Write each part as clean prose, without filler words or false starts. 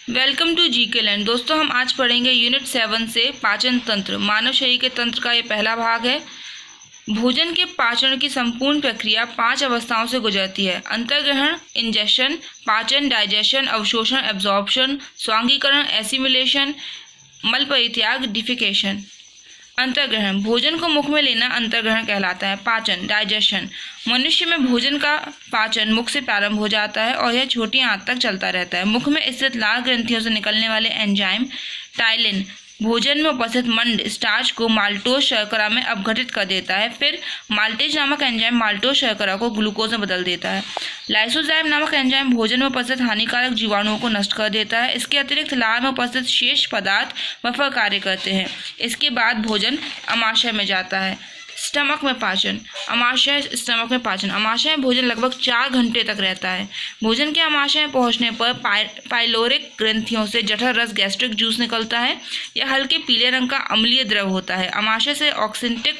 Welcome to GK land. दोस्तों, हम आज पढ़ेंगे यूनिट 7 से पाचन तंत्र। मानव शरीर के तंत्र का ये पहला भाग है। भोजन के पाचन की संपूर्ण प्रक्रिया 5 अवस्थाओं से गुजरती है: अंतर्ग्रहण, इंजेशन, पाचन, डाइजेशन, अवशोषण, एब्जॉर्प्शन, स्वांगीकरण, एसिमिलेशन, मल परित्याग, डिफिकेशन। अंतर्ग्रहण, भोजन को मुख में लेना अंतर्ग्रहण कहलाता है। पाचन, डाइजेशन, मनुष्य में भोजन का पाचन मुख से प्रारंभ हो जाता है और यह छोटी आंत तक चलता रहता है। मुख में स्थित लाल ग्रंथियों से निकलने वाले एंजाइम टाइलिन भोजन में उपस्थित मंड स्टार्च को माल्टोज शर्करा में अपघटित कर देता है। फिर माल्टेज नामक एंजाइम माल्टोज शर्करा को ग्लूकोज में बदल देता है। लाइसोजाइम नामक एंजाइम भोजन में उपस्थित हानिकारक जीवाणुओं को नष्ट कर देता है। इसके अतिरिक्त लार में उपस्थित शेष पदार्थ बफर कार्य करते हैं। इसके बाद भोजन अमाशय में जाता है। स्टमक में पाचन, अमाशय, स्टमक में पाचन। अमाशय में भोजन लगभग 4 घंटे तक रहता है। भोजन के अमाशय में पहुंचने पर पाइलोरिक ग्रंथियों से जठर रस गैस्ट्रिक जूस निकलता है। यह हल्के पीले रंग का अम्लीय द्रव होता है। अमाशय के ऑक्सिंटिक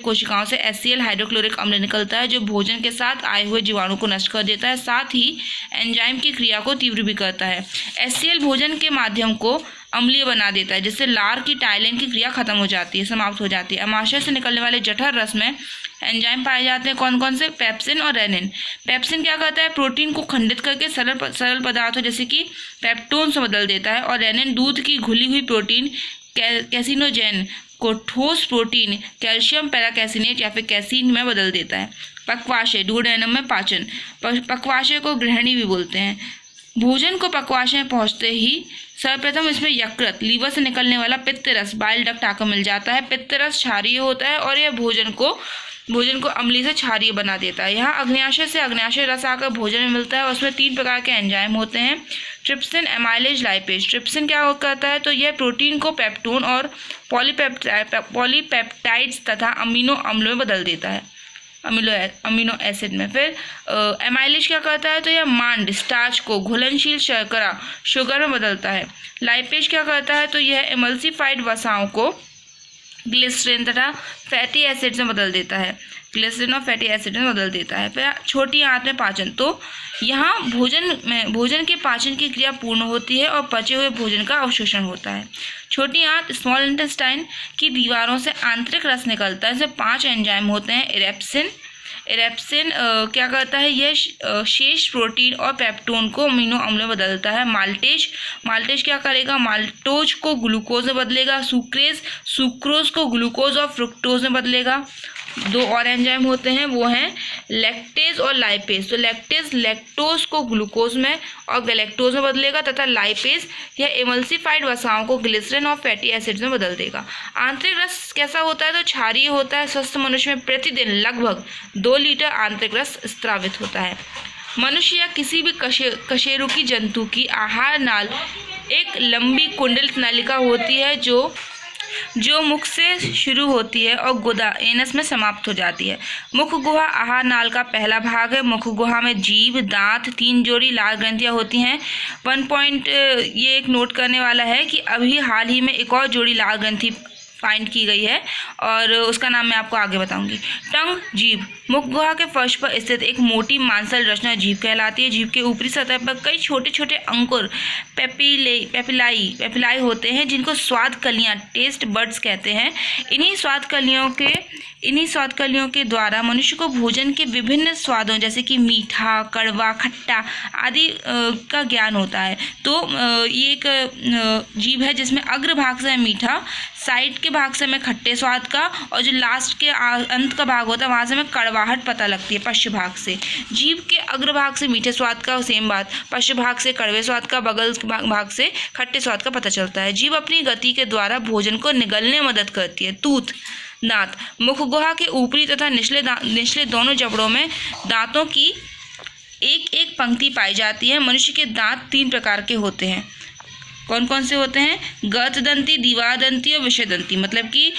कोशिकाओं से HCl हाइड्रोक्लोरिक अम्ल निकलता है, जो भोजन के साथ आए हुए जीवाणु को नष्ट कर देता है, साथ ही एंजाइम की क्रिया को तीव्र भी करता है। HCl भोजन के माध्यम को अम्लीय बना देता है, जिससे लार की टाइलिन की क्रिया खत्म हो जाती है, समाप्त हो जाती है। अमाशय से निकलने वाले जठर रस में एंजाइम पाए जाते हैं। कौन कौन से? पेप्सिन और रेनिन। पेप्सिन क्या करता है? प्रोटीन को खंडित करके सरल पदार्थों जैसे कि पेप्टोन से बदल देता है, और रेनिन दूध की घुली हुई प्रोटीन कैसिनोजेन को ठोस प्रोटीन कैल्शियम पैराकैसिनेट या फिर कैसीन में बदल देता है। पक्वाशय, डुओडेनम में पाचन। पक्वाशय को गृहिणी भी बोलते हैं। भोजन को पक्वाशय में पहुंचते ही सर्वप्रथम इसमें यकृत, लीवर से निकलने वाला पित्त रस, बाइल डक्ट आकर मिल जाता है। पित्त रस क्षारीय होता है और यह भोजन को अम्लीय से क्षारीय बना देता है। यहाँ अग्न्याशय से अग्न्याशय रस आकर भोजन में मिलता है और उसमें 3 प्रकार के एंजाइम होते हैं: ट्रिप्सिन, एमाइलेज, लाइपेज। ट्रिप्सिन क्या करता है? तो यह प्रोटीन को पेप्टोन और पॉलीपेप्टाइड्स तथा अमीनो अम्लों में बदल देता है, अमीनो एसिड में। फिर एमाइलेज क्या करता है? तो यह मांड स्टार्च को घुलनशील शर्करा शुगर में बदलता है। लाइपेज क्या करता है? तो यह एमल्सिफाइड वसाओं को ग्लिसरीन तथा फैटी एसिड में बदल देता है, ग्लिसरीन और फैटी एसिड में बदल देता है। फिर छोटी आंत में पाचन, तो यहाँ भोजन के पाचन की क्रिया पूर्ण होती है और पचे हुए भोजन का अवशोषण होता है। छोटी आंत, स्मॉल इंटेस्टाइन की दीवारों से आंतरिक रस निकलता है। इसमें 5 एंजाइम होते हैं। इरेप्सिन क्या करता है? यह शेष प्रोटीन और पेप्टोन को अमीनो अम्ल में बदलता है। माल्टेज क्या करेगा? माल्टोज को ग्लूकोज में बदलेगा। सुक्रोज को ग्लूकोज और फ्रुक्टोज में बदलेगा। 2 और एंजाइम होते हैं, वो हैं लैक्टेज और लाइपेज। तो लैक्टेज लैक्टोज को ग्लूकोज में और गैलेक्टोज में बदलेगा, तथा लाइपेज यह एमल्सिफाइड वसाओं को ग्लिसरीन और फैटी एसिड्स में बदल देगा। आंतरिक रस कैसा होता है? तो क्षारीय होता है। स्वस्थ मनुष्य में प्रतिदिन लगभग 2 लीटर आंतरिक रस स्रावित होता है। मनुष्य या किसी भी कशेरुकी जंतु की आहार नाल एक लंबी कुंडलित नलिका होती है जो मुख से शुरू होती है और गुदा एनस में समाप्त हो जाती है। मुख गुहा आहार नाल का पहला भाग है। मुख गुहा में जीभ, दांत, 3 जोड़ी लाल ग्रंथियां होती हैं। ये एक नोट करने वाला है कि अभी हाल ही में एक और जोड़ी लाल ग्रंथि फाइंड की गई है और उसका नाम मैं आपको आगे बताऊंगी। टंग, जीभ, मुख गुहा के फर्श पर स्थित एक मोटी मांसल रचना जीभ कहलाती है। जीभ के ऊपरी सतह पर कई छोटे छोटे अंकुर पेपिलाई होते हैं, जिनको स्वाद कलियां, टेस्ट बड्स कहते हैं। इन्हीं स्वाद कलियों के द्वारा मनुष्य को भोजन के विभिन्न स्वादों जैसे कि मीठा, कड़वा, खट्टा आदि का ज्ञान होता है। तो ये एक जीभ है जिसमें अग्र भाग से मीठा, साइड के भाग से हमें खट्टे स्वाद का, और जो लास्ट के अंत का भाग होता है वहाँ से हमें कड़वाहट पता लगती है पश्च भाग से। जीभ के अग्र भाग से मीठे स्वाद का, सेम बात, पश्च भाग से कड़वे स्वाद का, बगल भाग से खट्टे स्वाद का पता चलता है। जीभ अपनी गति के द्वारा भोजन को निगलने में मदद करती है। तूत, दांत, मुख गुहा के ऊपरी तथा निचले दोनों जबड़ों में दांतों की एक पंक्ति पाई जाती है। मनुष्य के दांत 3 प्रकार के होते हैं। कौन कौन से होते हैं? गर्तदंती, द्विवादंती और विषयदंती। मतलब कि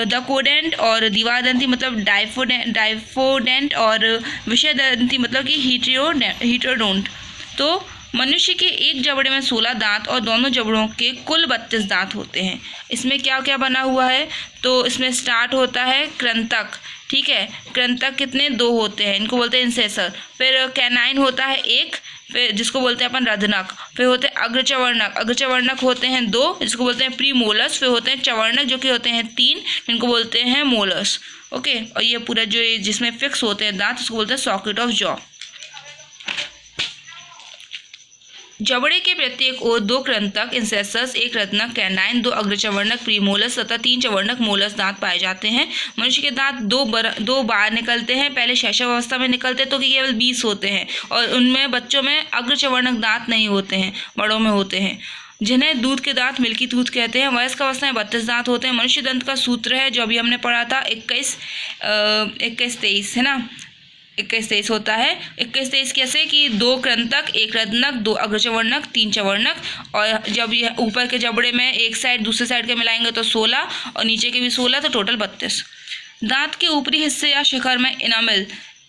दकोडेंट, और द्विवादंती मतलब डाइफोडेंट, और विषयदंती मतलब कि हीटेरोडोंट। तो मनुष्य के एक जबड़े में 16 दांत और दोनों जबड़ों के कुल 32 दांत होते हैं। इसमें क्या क्या बना हुआ है? तो इसमें स्टार्ट होता है कृंतक, ठीक है। कृंतक कितने? 2 होते हैं, इनको बोलते हैं इंसेसर। फिर कैनाइन होता है 1, फिर जिसको बोलते हैं अपन रधनक, फिर होते हैं अग्रचवर्णक, अग्रचवर्णक होते हैं 2 जिसको बोलते हैं प्रीमोलस, फिर होते हैं चवर्णक जो कि होते हैं 3 जिनको बोलते हैं मोलस। ओके, और ये पूरा जो जिसमें फिक्स होते हैं दांत उसको बोलते हैं सॉकेट ऑफ जॉ। जबड़े के प्रत्येक ओर 2 कृंतक इंसेसस, 1 रत्नक कैनाइन, 2 अग्रचवर्णक प्रीमोलस तथा 3 चवर्णक मोलस दांत पाए जाते हैं। मनुष्य के दांत दो बार निकलते हैं, पहले शैशव अवस्था में निकलते तो कि केवल 20 होते हैं, और उनमें बच्चों में अग्रचवर्णक दांत नहीं होते हैं, बड़ों में होते हैं, जिन्हें दूध के दांत मिल्की टूथ कहते हैं। वयस्क अवस्था में 32 दांत होते हैं। मनुष्य दंत का सूत्र है जो अभी हमने पढ़ा था 21-23 है ना, 21-23 होता है। 21-23 कैसे कि 2 कृंतक, 1 रत्नक, 2 अग्रचवर्णक, 3 चवर्णक, और जब ये ऊपर के जबड़े में एक साइड दूसरे साइड के मिलाएंगे तो 16 और नीचे के भी 16, तो टोटल 32। दांत के ऊपरी हिस्से या शिखर में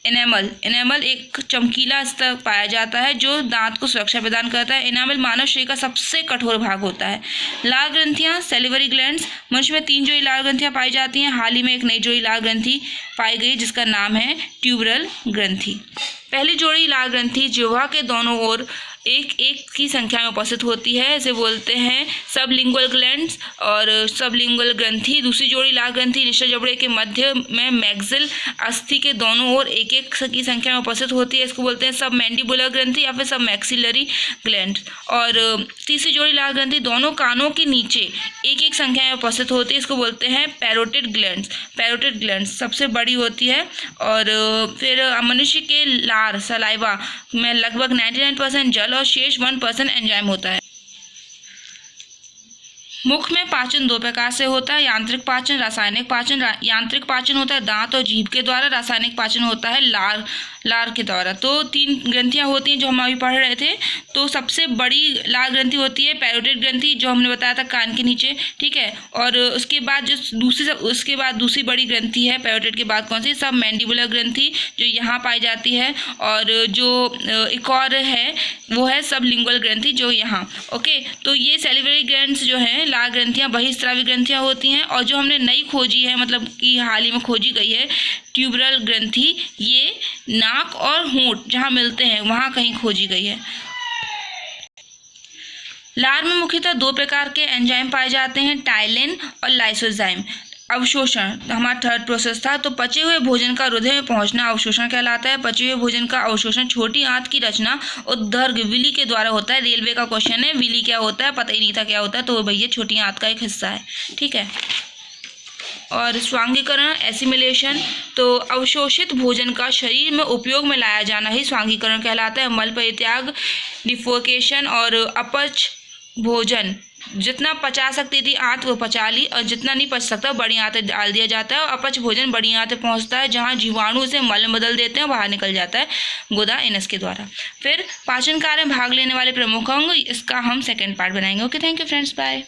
इनेमल एक चमकीला स्तर पाया जाता है जो दांत को सुरक्षा प्रदान करता है। इनेमल मानव शरीर का सबसे कठोर भाग होता है। लाल ग्रंथियां, सैलिवरी ग्लैंड्स। मनुष्य में 3 जोड़ी लाल ग्रंथियां पाई जाती हैं। हाल ही में एक नई जोड़ी लाल ग्रंथि पाई गई जिसका नाम है ट्यूबरल ग्रंथि। पहली जोड़ी लाल ग्रंथि जिह्वा के दोनों ओर एक की संख्या में उपस्थित होती है, इसे बोलते हैं सबलिंगुअल ग्लैंड्स और सबलिंगुअल ग्रंथि। दूसरी जोड़ी लाल ग्रंथि निश्चल जबड़े के मध्य में मैक्सिल अस्थि के दोनों ओर एक की संख्या में उपस्थित होती है, इसको बोलते हैं सब मैंडिबुलर ग्रंथि या फिर सब मैक्सिलरी ग्लैंड। और तीसरी जोड़ी लाल ग्रंथि दोनों कानों के नीचे एक संख्या में उपस्थित होती है, इसको बोलते हैं पैरोटिड ग्लैंड्स सबसे बड़ी होती है। और फिर मनुष्य के लार सलाइवा में लगभग 99% जल और शेष 1% एंजाइम होता है। मुख में पाचन 2 प्रकार से होता है, यांत्रिक पाचन, रासायनिक पाचन। यांत्रिक पाचन होता है दांत और जीभ के द्वारा, रासायनिक पाचन होता है लार के द्वारा। तो 3 ग्रंथियां होती हैं जो हम अभी पढ़ रहे थे। तो सबसे बड़ी लाल ग्रंथि होती है पैरोटिड ग्रंथि जो हमने बताया था कान के नीचे, ठीक है। और उसके बाद जो दूसरी बड़ी ग्रंथि है पैरोटिड के बाद कौन सी, सब मैंडिबुलर ग्रंथि जो यहाँ पाई जाती है। और जो एक और है वो है सबलिंगुअल ग्रंथि जो यहाँ। ओके, तो ये सैलिवरी ग्लैंड्स जो हैं लाल ग्रंथियाँ बहिस्रावी ग्रंथियाँ होती हैं। और जो हमने नई खोजी है, मतलब कि हाल ही में खोजी गई है ट्यूबरल ग्रंथि, ये नाक और होंठ जहाँ मिलते हैं वहाँ कहीं खोजी गई है। लार में मुख्यतः 2 प्रकार के एंजाइम पाए जाते हैं, टाइलिन और लाइसोजाइम। अवशोषण हमारा थर्ड प्रोसेस था। तो पचे हुए भोजन का हृदय में पहुंचना अवशोषण कहलाता है। पचे हुए भोजन का अवशोषण छोटी आंत की रचना उद्दर्ग विली के द्वारा होता है। रेलवे का क्वेश्चन है, विली क्या होता है, पता ही नहीं था क्या होता है, तो भैया छोटी आंत का एक हिस्सा है, ठीक है। और स्वांगीकरण एसिमिलेशन, तो अवशोषित भोजन का शरीर में उपयोग में लाया जाना ही स्वांगीकरण कहलाता है। मल परित्याग, डिफोकेशन और अपच भोजन जितना पचा सकती थी आंत वो पचा ली, और जितना नहीं पच सकता बड़ी आंतें डाल दिया जाता है। और अपच भोजन बड़ी आंतें पहुंचता है जहां जीवाणु से मल में बदल देते हैं, बाहर निकल जाता है गुदा एनस के द्वारा। फिर पाचन कार्य में भाग लेने वाले प्रमुख अंग, इसका हम सेकंड पार्ट बनाएंगे। Okay, thank you friends, bye.